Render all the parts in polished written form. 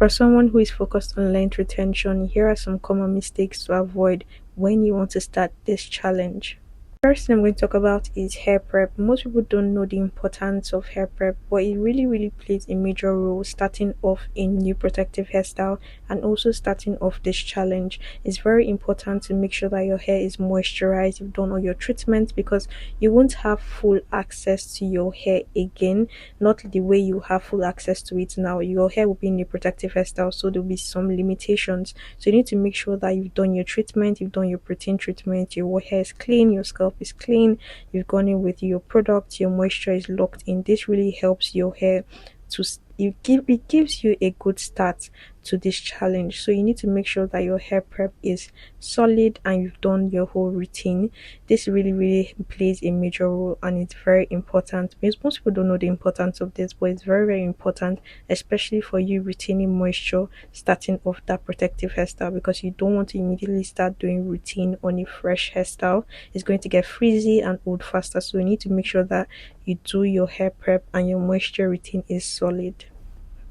For someone who is focused on length retention, here are some common mistakes to avoid when you want to start this challenge. First thing I'm going to talk about is hair prep. Most people don't know the importance of hair prep, but it really plays a major role starting off a new protective hairstyle and also starting off this challenge. It's very important to make sure that your hair is moisturized, you've done all your treatments, because you won't have full access to your hair again, not the way you have full access to it now. Your hair will be in a protective hairstyle, so there'll be some limitations. So you need to make sure that you've done your treatment, you've done your protein treatment, your hair is clean, your scalp is clean, you've gone in with your product, your moisture is locked in. This really helps your hair to it gives you a good start to this challenge. So you need to make sure that your hair prep is solid and you've done your whole routine. This really plays a major role and it's very important, because most people don't know the importance of this, but it's very important, especially for you retaining moisture starting off that protective hairstyle, because you don't want to immediately start doing routine on a fresh hairstyle. It's going to get frizzy and old faster. So you need to make sure that you do your hair prep and your moisture routine is solid.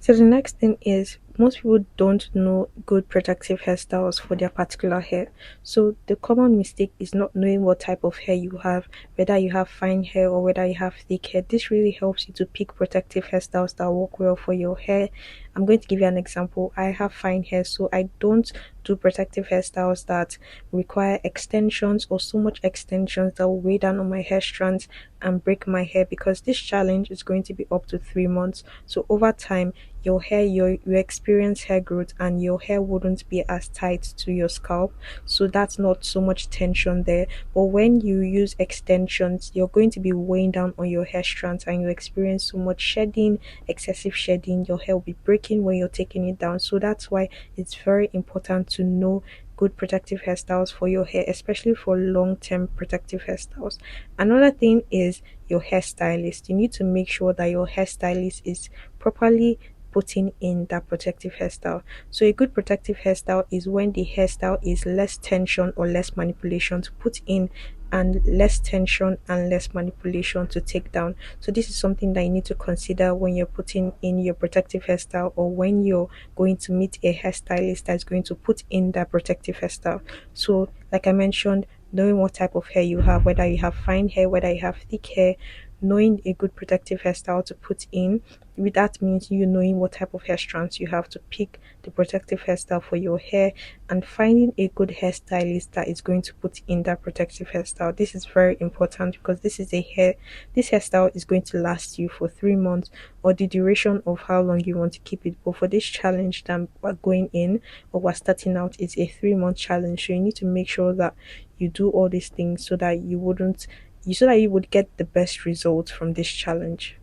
So the next thing is, most people don't know good protective hairstyles for their particular hair. So the common mistake is not knowing what type of hair you have, whether you have fine hair or whether you have thick hair. This really helps you to pick protective hairstyles that work well for your hair. I'm going to give you an example. I have fine hair, so I don't do protective hairstyles that require extensions or so much extensions that will weigh down on my hair strands and break my hair, because this challenge is going to be up to 3 months. So over time, your hair, you experience hair growth and your hair wouldn't be as tight to your scalp, so that's not so much tension there. But when you use extensions, you're going to be weighing down on your hair strands and you experience so much shedding, excessive shedding. Your hair will be breaking when you're taking it down. So that's why it's very important to know good protective hairstyles for your hair, especially for long-term protective hairstyles. Another thing is your hairstylist. You need to make sure that your hairstylist is properly putting in that protective hairstyle. So a good protective hairstyle is when the hairstyle is less tension or less manipulation to put in, and less tension and less manipulation to take down. So this is something that you need to consider when you're putting in your protective hairstyle, or when you're going to meet a hairstylist that's going to put in that protective hairstyle. So like I mentioned, knowing what type of hair you have, whether you have fine hair, whether you have thick hair, knowing a good protective hairstyle to put in. With that means you knowing what type of hair strands you have to pick the protective hairstyle for your hair, and finding a good hairstylist that is going to put in that protective hairstyle. This is very important, because this hairstyle is going to last you for 3 months, or the duration of how long you want to keep it. But for this challenge that we're going in, or we're starting out, it's a 3-month challenge. So you need to make sure that you do all these things so that you would get the best results from this challenge.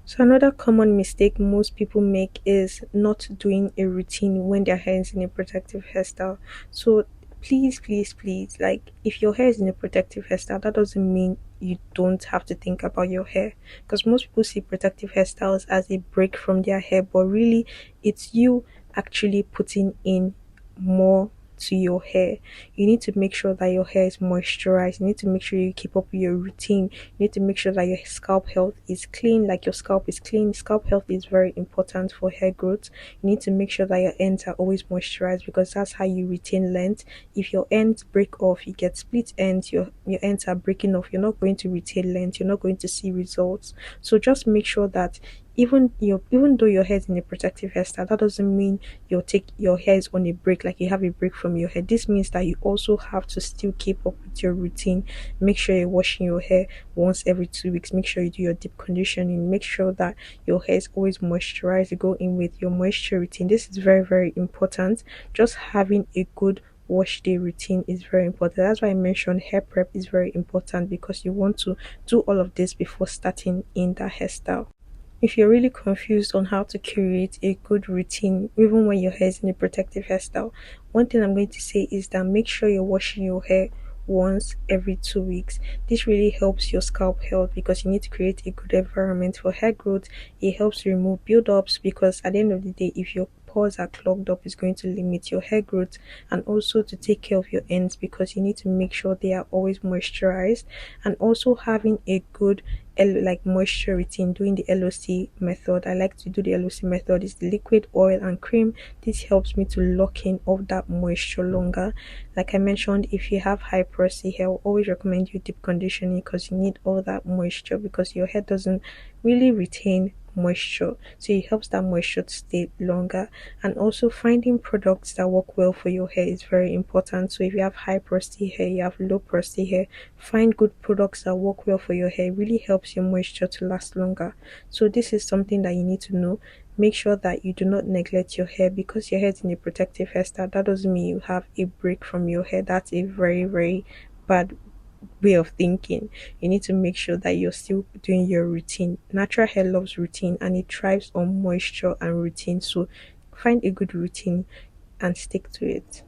So another common mistake most people make is not doing a routine when their hair is in a protective hairstyle. So please, like, if your hair is in a protective hairstyle, that doesn't mean you don't have to think about your hair, because most people see protective hairstyles as a break from their hair, but really it's you actually putting in more to your hair. You need to make sure that your hair is moisturized. You need to make sure you keep up with your routine. You need to make sure that your scalp health is clean, like your scalp is clean. Scalp health is very important for hair growth. You need to make sure that your ends are always moisturized, because that's how you retain length. If your ends break off, you get split ends, your ends are breaking off, you're not going to retain length, you're not going to see results. So just make sure that even though your hair is in a protective hairstyle, that doesn't mean your hair is on a break, like you have a break from your hair. This means that you also have to still keep up with your routine. Make sure you're washing your hair once every 2 weeks. Make sure you do your deep conditioning. Make sure that your hair is always moisturized. You go in with your moisture routine. This is very important. Just having a good wash day routine is very important. That's why I mentioned hair prep is very important, because you want to do all of this before starting in that hairstyle. If you're really confused on how to create a good routine, even when your hair is in a protective hairstyle, one thing I'm going to say is that make sure you're washing your hair once every 2 weeks. This really helps your scalp health, because you need to create a good environment for hair growth. It helps remove build-ups, because at the end of the day, if you're pores are clogged up is going to limit your hair growth, and also to take care of your ends because you need to make sure they are always moisturized. And also having a good like moisture routine, doing the LOC method. I like to do the LOC method, is the liquid, oil and cream. This helps me to lock in all that moisture longer. Like I mentioned, if you have high porosity hair, I will always recommend you deep conditioning because you need all that moisture, because your hair doesn't really retain moisture, so it helps that moisture to stay longer. And also finding products that work well for your hair is very important. So if you have high porosity hair, you have low porosity hair, find good products that work well for your hair. It really helps your moisture to last longer. So this is something that you need to know. Make sure that you do not neglect your hair, because your hair is in a protective hairstyle. That doesn't mean you have a break from your hair. That's a very, very bad way of thinking. You need to make sure that you're still doing your routine. Natural hair loves routine and it thrives on moisture and routine. So find a good routine and stick to it.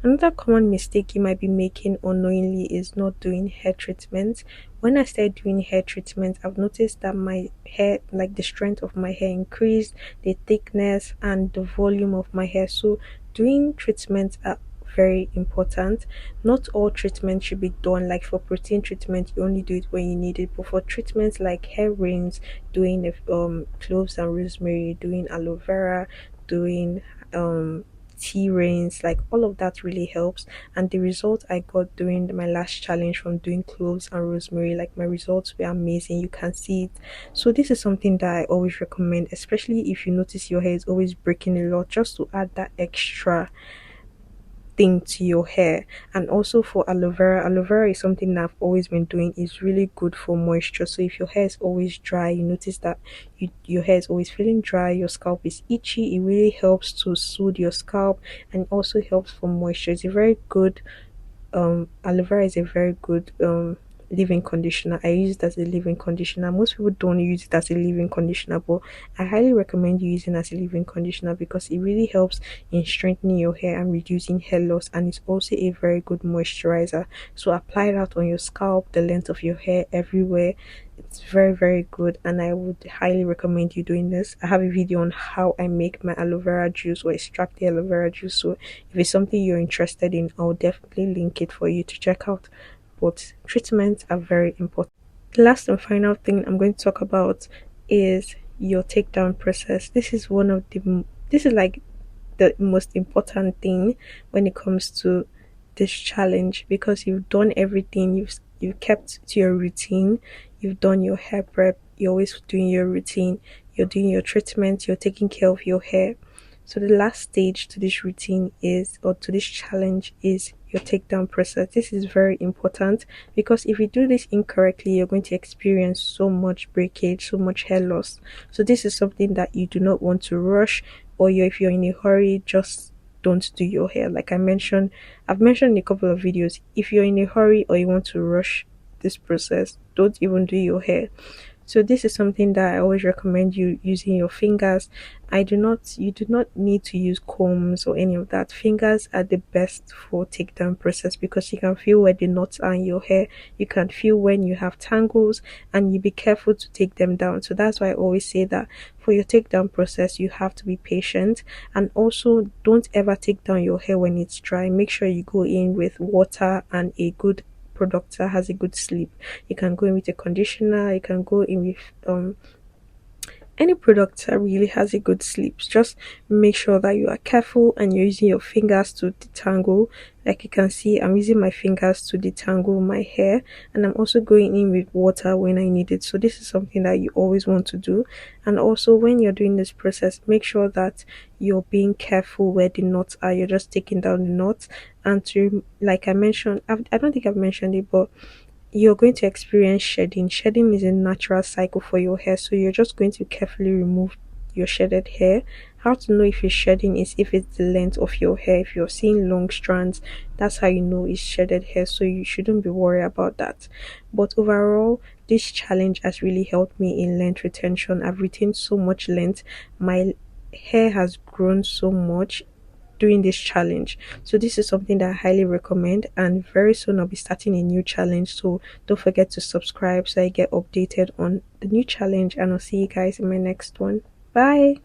Another common mistake you might be making unknowingly is not doing hair treatment. When I started doing hair treatment, I've noticed that my hair, like the strength of my hair increased, the thickness and the volume of my hair. So doing treatments are very important. Not all treatment should be done. Like for protein treatment, you only do it when you need it. But for treatments like hair rings, doing cloves and rosemary, doing aloe vera, doing tea rains, like all of that really helps. And the result I got during my last challenge from doing cloves and rosemary, like my results were amazing. You can see it. So this is something that I always recommend, especially if you notice your hair is always breaking a lot, just to add that extra thing to your hair. And also for aloe vera is something that I've always been doing. Is really good for moisture. So if your hair is always dry, you notice that your hair is always feeling dry, your scalp is itchy, it really helps to soothe your scalp and also helps for moisture. It's a very good aloe vera is a very good leave-in conditioner. I use it as a leave-in conditioner. Most people don't use it as a leave-in conditioner, but I highly recommend you using it as a leave-in conditioner because it really helps in strengthening your hair and reducing hair loss, and it's also a very good moisturizer. So apply that on your scalp, the length of your hair, everywhere. It's very, very good, and I would highly recommend you doing this. I have a video on how I make my aloe vera juice or extract the aloe vera juice, so if it's something you're interested in, I'll definitely link it for you to check out. But treatments are very important. The last and final thing I'm going to talk about is your takedown process. This is this is like the most important thing when it comes to this challenge, because you've done everything, you've kept to your routine, you've done your hair prep, you're always doing your routine, you're doing your treatment, you're taking care of your hair. So the last stage to this routine is, or to this challenge, is your takedown process. This is very important because if you do this incorrectly, you're going to experience so much breakage, so much hair loss. So this is something that you do not want to rush, or if you're in a hurry, just don't do your hair. Like I've mentioned in a couple of videos, if you're in a hurry or you want to rush this process, don't even do your hair. So this is something that I always recommend you using your fingers. You do not need to use combs or any of that. Fingers are the best for takedown process because you can feel where the knots are in your hair. You can feel when you have tangles, and you be careful to take them down. So that's why I always say that for your takedown process, you have to be patient, and also don't ever take down your hair when it's dry. Make sure you go in with water and a good product that has a good sleep. You can go in with a conditioner, you can go in with any product that really has a good sleep. Just make sure that you are careful and you're using your fingers to detangle. Like you can see, I'm using my fingers to detangle my hair, and I'm also going in with water when I need it. So this is something that you always want to do. And also when you're doing this process, make sure that you're being careful where the knots are. You're just taking down the knots, and to, like I mentioned, I don't think I've mentioned it, but you're going to experience shedding. Shedding is a natural cycle for your hair, so you're just going to carefully remove your shedded hair. How to know if it's shedding is if it's the length of your hair. If you're seeing long strands, that's how you know it's shedded hair, so you shouldn't be worried about that. But overall, this challenge has really helped me in length retention. I've retained so much length. My hair has grown so much during this challenge. So this is something that I highly recommend, and very soon I'll be starting a new challenge, so don't forget to subscribe so I get updated on the new challenge, and I'll see you guys in my next one. Bye.